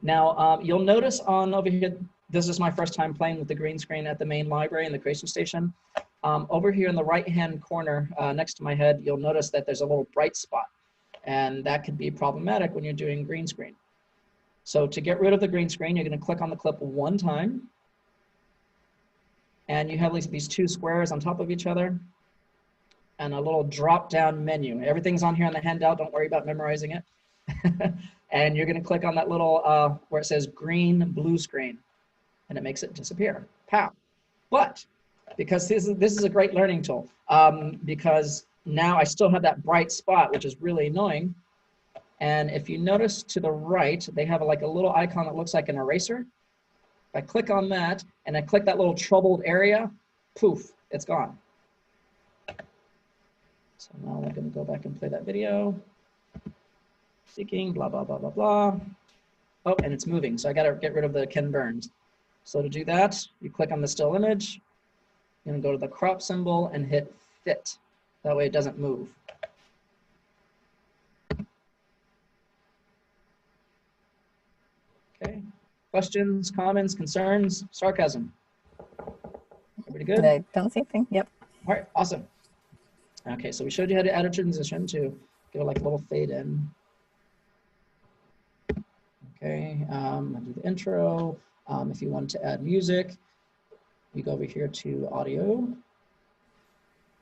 Now, you'll notice on over here, this is my first time playing with the green screen at the main library in the Creation Station. Over here in the right-hand corner next to my head, you'll notice that there's a little bright spot, and that could be problematic when you're doing green screen. So to get rid of the green screen, you're going to click on the clip one time. And you have these 2 squares on top of each other and a little drop down menu. Everything's on here on the handout. Don't worry about memorizing it. And you're going to click on that little where it says green blue screen, and it makes it disappear. Pow. But because this is a great learning tool, because now I still have that bright spot, which is really annoying. And if you notice to the right, they have like a little icon that looks like an eraser. If I click on that and I click that little troubled area, poof, it's gone. So now I'm going to go back and play that video. Seeking, blah, blah, blah, blah, blah. Oh, and it's moving. So I got to get rid of the Ken Burns. So to do that, you click on the still image. You're going to go to the crop symbol and hit fit. That way it doesn't move. Okay. Questions, comments, concerns, sarcasm? Everybody good? I don't see anything. Yep. All right, awesome. Okay, so we showed you how to add a transition to give it like a little fade in. Okay, I'll do the intro. If you want to add music, you go over here to audio.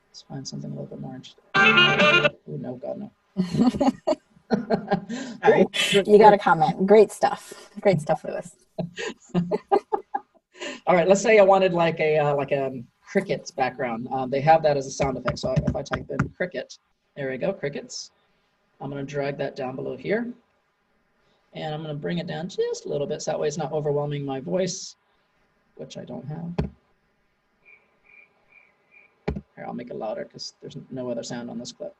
Let's find something a little bit more interesting. Oh, no, God, no. Sorry. You got a comment. Great stuff. Great stuff, Lewis. All right, let's say I wanted like a crickets background. They have that as a sound effect. So if I type in cricket, there we go, crickets. I'm going to drag that down below here. And I'm going to bring it down just a little bit so that way it's not overwhelming my voice, which I don't have. Here, I'll make it louder because there's no other sound on this clip.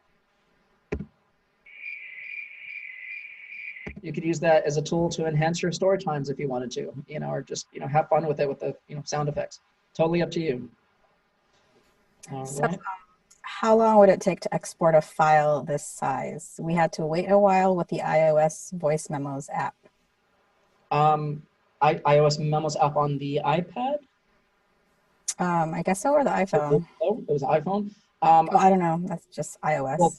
You could use that as a tool to enhance your story times if you wanted to, or just, have fun with it with the, sound effects. Totally up to you. All right. How long would it take to export a file this size? We had to wait a while with the iOS Voice Memos app. iOS Memos app on the iPad? I guess so, or the iPhone. Oh, it was an iPhone. I don't know. That's just iOS. Well,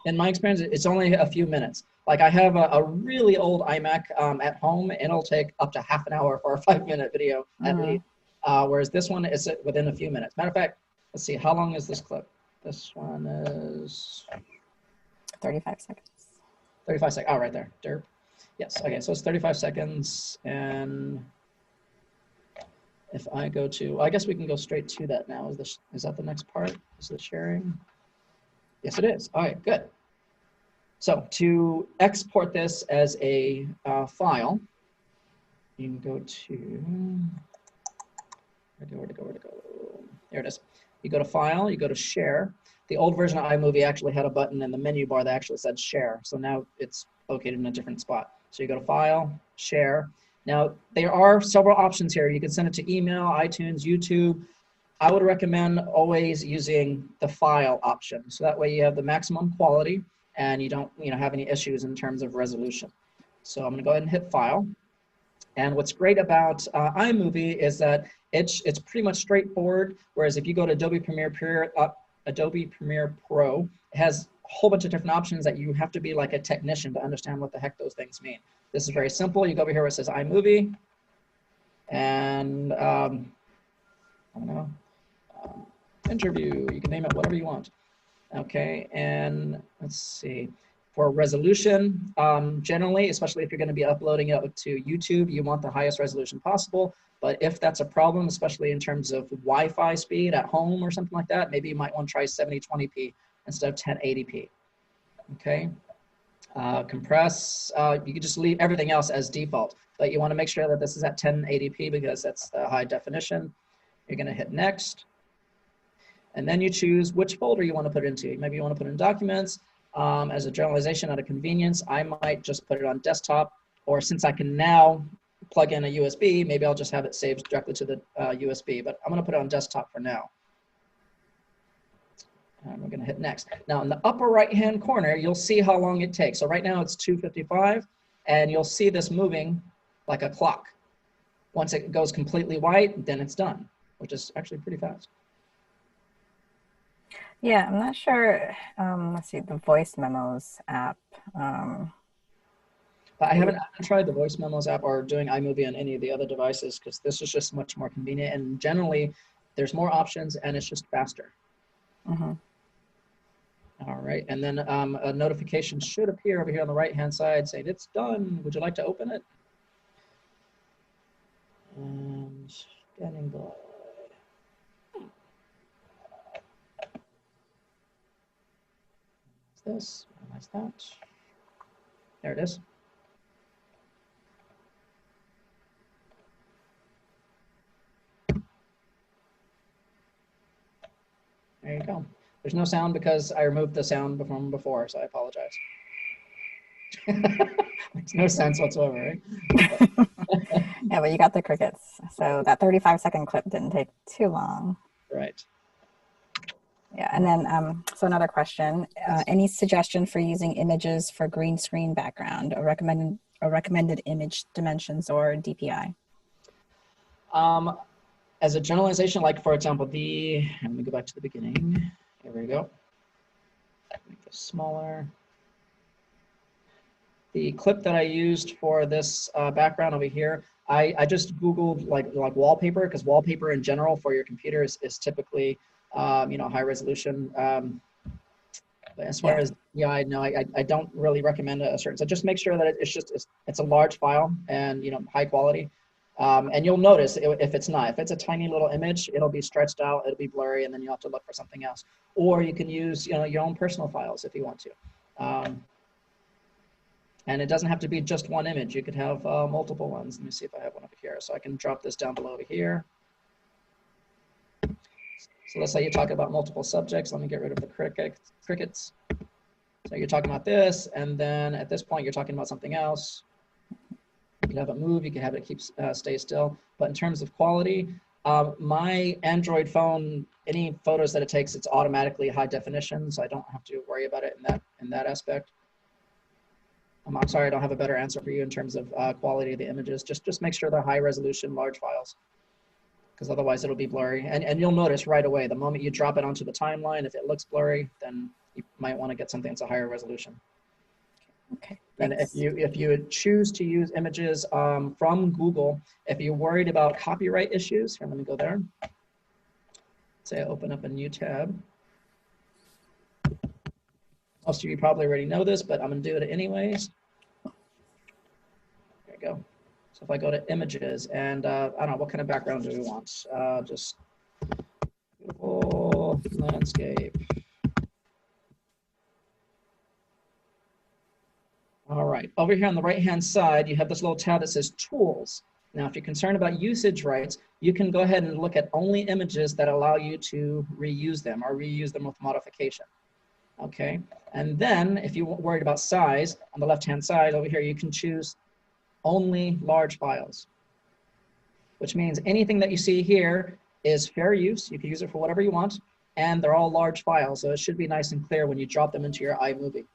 in my experience, it's only a few minutes. Like I have a really old iMac at home, and it'll take up to half an hour for a 5-minute video at least. Whereas this one is within a few minutes. Matter of fact, let's see, how long is this clip? This one is 35 seconds. 35 seconds. Oh, right there. Derp. Yes. Okay. So it's 35 seconds, and if I go to, well, I guess we can go straight to that now. Is that the next part? Is the sharing? Yes, it is. All right, good. So to export this as a file, you can go to, where'd it go? There it is. You go to File, you go to Share. The old version of iMovie actually had a button in the menu bar that actually said Share. So now it's located in a different spot. So you go to File, Share. Now, there are several options here. You can send it to email, iTunes, YouTube. I would recommend always using the file option. So that way you have the maximum quality and you don't have any issues in terms of resolution. So I'm gonna go ahead and hit File. And what's great about iMovie is that it's pretty much straightforward. Whereas if you go to Adobe Premiere Pro, it has a whole bunch of different options that you have to be like a technician to understand what the heck those things mean. This is very simple. You go over here where it says iMovie, and I don't know, interview. You can name it whatever you want. Okay, and let's see. For resolution, generally, especially if you're going to be uploading it to YouTube, you want the highest resolution possible. But if that's a problem, especially in terms of Wi-Fi speed at home or something like that, maybe you might want to try 7020p instead of 1080p. Okay. Compress, you can just leave everything else as default, but you want to make sure that this is at 1080p because that's the high definition. You're going to hit next, and then you choose which folder you want to put it into. Maybe you want to put in documents. As a generalization out of convenience, I might just put it on desktop, or since I can now plug in a USB, maybe I'll just have it saved directly to the USB, but I'm going to put it on desktop for now. And we're going to hit next. Now in the upper right hand corner, you'll see how long it takes. So right now it's 2:55, and you'll see this moving like a clock. Once it goes completely white, then it's done, which is actually pretty fast. Yeah, I'm not sure. Let's see, the Voice Memos app. I haven't tried the Voice Memos app or doing iMovie on any of the other devices because this is just much more convenient, and generally there's more options and it's just faster. Mm-hmm. All right, and then a notification should appear over here on the right-hand side saying it's done. Would you like to open it? And Standing by. This, minimize that. There it is. There you go. There's no sound because I removed the sound from before, so I apologize. Makes no sense whatsoever, right? Yeah, but you got the crickets. So that 35-second clip didn't take too long. Right. Yeah, and then so another question: any suggestion for using images for green screen background, or recommended image dimensions or DPI? As a generalization, like for example, let me go back to the beginning. Here we go. Make this smaller. The clip that I used for this background over here, I just Googled like wallpaper, because wallpaper in general for your computer is typically high resolution. But as far as I don't really recommend a certain. So just make sure that it's a large file and high quality. And you'll notice if it's not. If it's a tiny little image, it'll be stretched out, it'll be blurry, and then you'll have to look for something else. Or you can use your own personal files if you want to. And it doesn't have to be just one image. You could have multiple ones. Let me see if I have one over here. So I can drop this down below over here. So let's say you're talking about multiple subjects. Let me get rid of the crickets. So you're talking about this, and then at this point, you're talking about something else. You can have it move, you can have it stay still. But in terms of quality, my Android phone, any photos that it takes, it's automatically high definition, so I don't have to worry about it in that aspect. I'm sorry, I don't have a better answer for you in terms of quality of the images. Just make sure they're high resolution, large files, because otherwise it'll be blurry. And you'll notice right away, the moment you drop it onto the timeline, if it looks blurry, then you might want to get something that's a higher resolution. Okay. And if you choose to use images from Google, if you're worried about copyright issues, here, let me go there. Say I open up a new tab. Most of you probably already know this, but I'm going to do it anyways. There you go. So if I go to images and I don't know, what kind of background do we want? Just beautiful landscape. All right, over here on the right-hand side, you have this little tab that says Tools. Now, if you're concerned about usage rights, you can go ahead and look at only images that allow you to reuse them or reuse them with modification. Okay, and then if you're worried about size, on the left-hand side over here, you can choose only large files, which means anything that you see here is fair use. You can use it for whatever you want, and they're all large files, so it should be nice and clear when you drop them into your iMovie.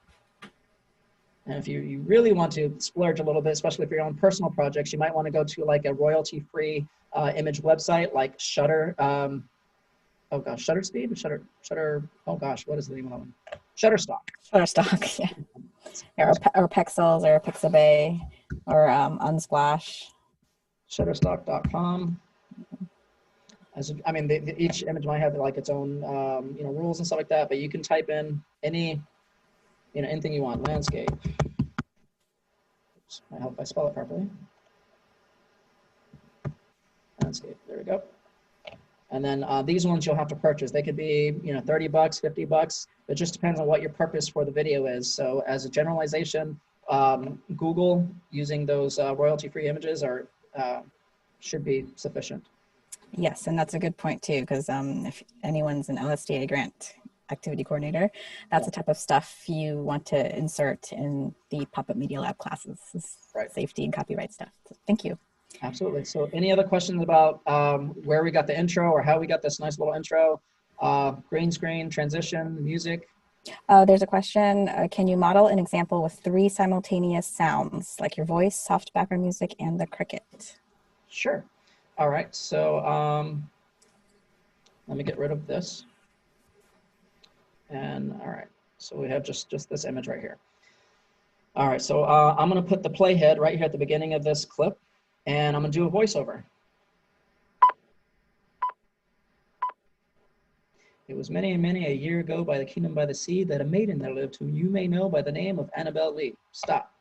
And if you really want to splurge a little bit, especially for your own personal projects, you might want to go to like a royalty-free image website like Shutter. Oh gosh, Shutter Speed? Shutter, oh gosh, what is the name of that one? Shutterstock. Shutterstock, yeah. Or Pexels or Pixabay or Unsplash. Shutterstock.com. I mean, each image might have like its own rules and stuff like that, but you can type in anything you want. Landscape. Oops, might help if I spell it properly. Landscape, there we go. And then these ones you'll have to purchase. They could be, $30, $50. It just depends on what your purpose for the video is. So as a generalization, Google using those royalty-free images should be sufficient. Yes, and that's a good point too, because if anyone's an LSTA grant activity coordinator, that's the type of stuff you want to insert in the Pop-Up Media Lab classes, right. Safety and copyright stuff. So thank you. Absolutely. So any other questions about where we got the intro or how we got this nice little intro, green screen, transition, music? There's a question. Can you model an example with 3 simultaneous sounds, like your voice, soft background music, and the cricket? Sure. All right. So let me get rid of this. And all right. So we have just this image right here. All right. So I'm going to put the playhead right here at the beginning of this clip. And I'm going to do a voiceover. It was many and many a year ago by the kingdom by the sea that a maiden there lived whom you may know by the name of Annabelle Lee. Stop.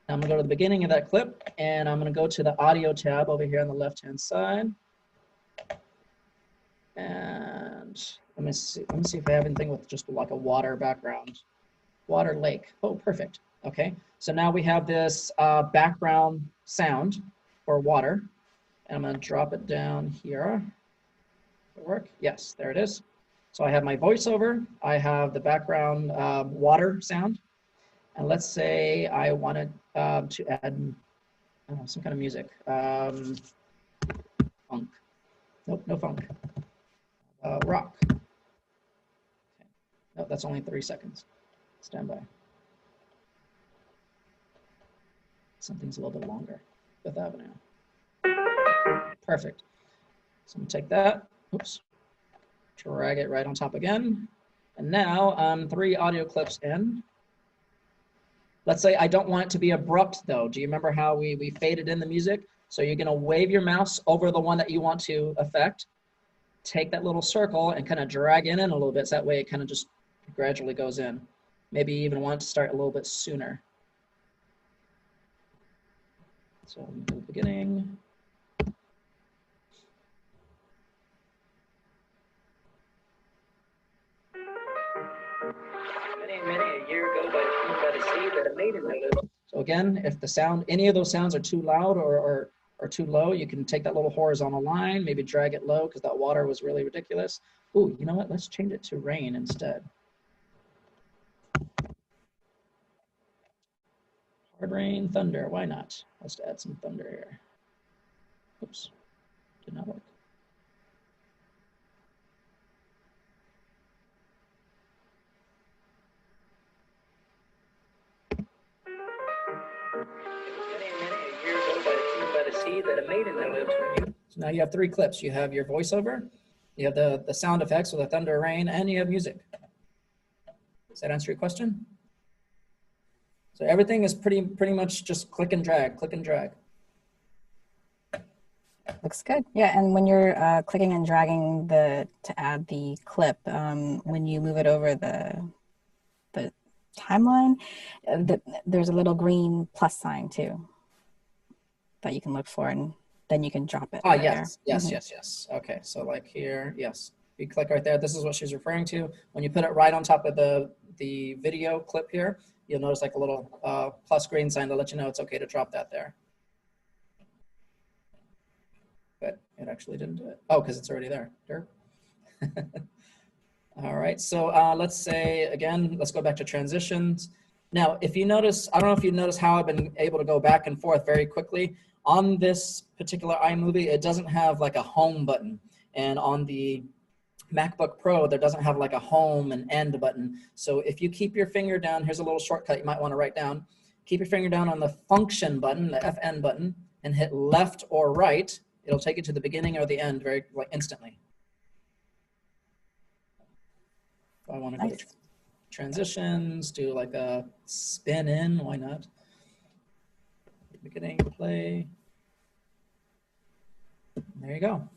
Now I'm going to go to the beginning of that clip, and I'm going to go to the audio tab over here on the left-hand side. And let me see if I have anything with just like a water background. Water lake. Oh, perfect. Okay, so now we have this background sound for water. And I'm going to drop it down here. Does it work? Yes, there it is. So I have my voiceover. I have the background water sound. And let's say I wanted to add some kind of music. Funk. Nope, no funk. Rock. Okay. Nope, that's only 3 seconds. Stand by. Something's a little bit longer. Fifth Avenue. Perfect. So I'm gonna take that. Oops. Drag it right on top again. And now 3 audio clips in. Let's say I don't want it to be abrupt though. Do you remember how we faded in the music? So you're gonna wave your mouse over the one that you want to affect. Take that little circle and kind of drag it in a little bit. So that way it kind of just gradually goes in. Maybe you even want it to start a little bit sooner. So the beginning. Many a year ago by the sea that a maiden lived. So again, if the sound, any of those sounds are too loud or too low, you can take that little horizontal line, maybe drag it low because that water was really ridiculous. Ooh, you know what? Let's change it to rain instead. Hard rain, thunder, why not? Let's add some thunder here. Oops, did not work. That a maiden that lived. So now you have 3 clips. You have your voiceover, you have the sound effects with the thunder, rain, and you have music. Does that answer your question? So everything is pretty much just click and drag, click and drag. Looks good. Yeah, and when you're clicking and dragging to add the clip, when you move it over the timeline, there's a little green plus sign too that you can look for, and then you can drop it. Ah, yes, yes, yes. Okay, so like here, yes. You click right there. This is what she's referring to. When you put it right on top of the video clip here, you'll notice like a little plus green sign to let you know it's okay to drop that there. But it actually didn't do it. Oh, because it's already there. Derp. All right, so let's say, again, let's go back to transitions. Now, if you notice, I don't know if you notice how I've been able to go back and forth very quickly. On this particular iMovie, it doesn't have like a home button. And on the MacBook Pro, there doesn't have like a home and end button. So if you keep your finger down, here's a little shortcut you might want to write down. Keep your finger down on the function button, the FN button, and hit left or right. It'll take you to the beginning or the end very like instantly. If I want to go to transitions, do like a spin in, why not? Beginning, play. There you go.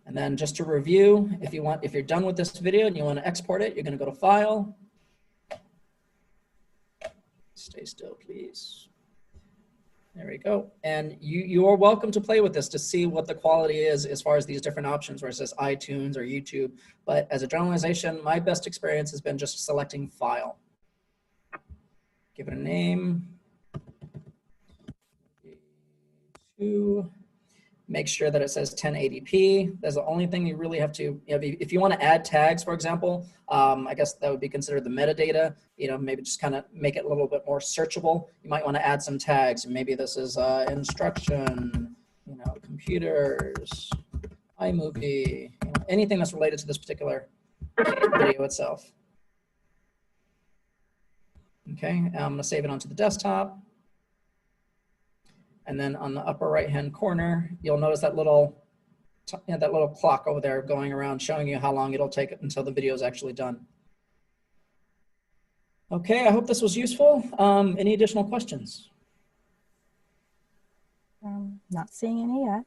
And then just to review, if you're done with this video and you want to export it, you're going to go to File. Stay still, please. There we go. And you are welcome to play with this to see what the quality is as far as these different options, where it says iTunes or YouTube. But as a generalization, my best experience has been just selecting File. Give it a name. Make sure that it says 1080p. That's the only thing you really have to, if you want to add tags, for example, I guess that would be considered the metadata, maybe just kind of make it a little bit more searchable. You might want to add some tags. Maybe this is instruction, computers, iMovie, anything that's related to this particular video itself. Okay, I'm going to save it onto the desktop. And then on the upper right-hand corner, you'll notice that little clock over there going around showing you how long it'll take until the video is actually done. Okay, I hope this was useful. Any additional questions? Not seeing any yet,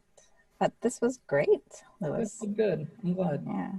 but this was great, Louis. Good, I'm glad. Yeah.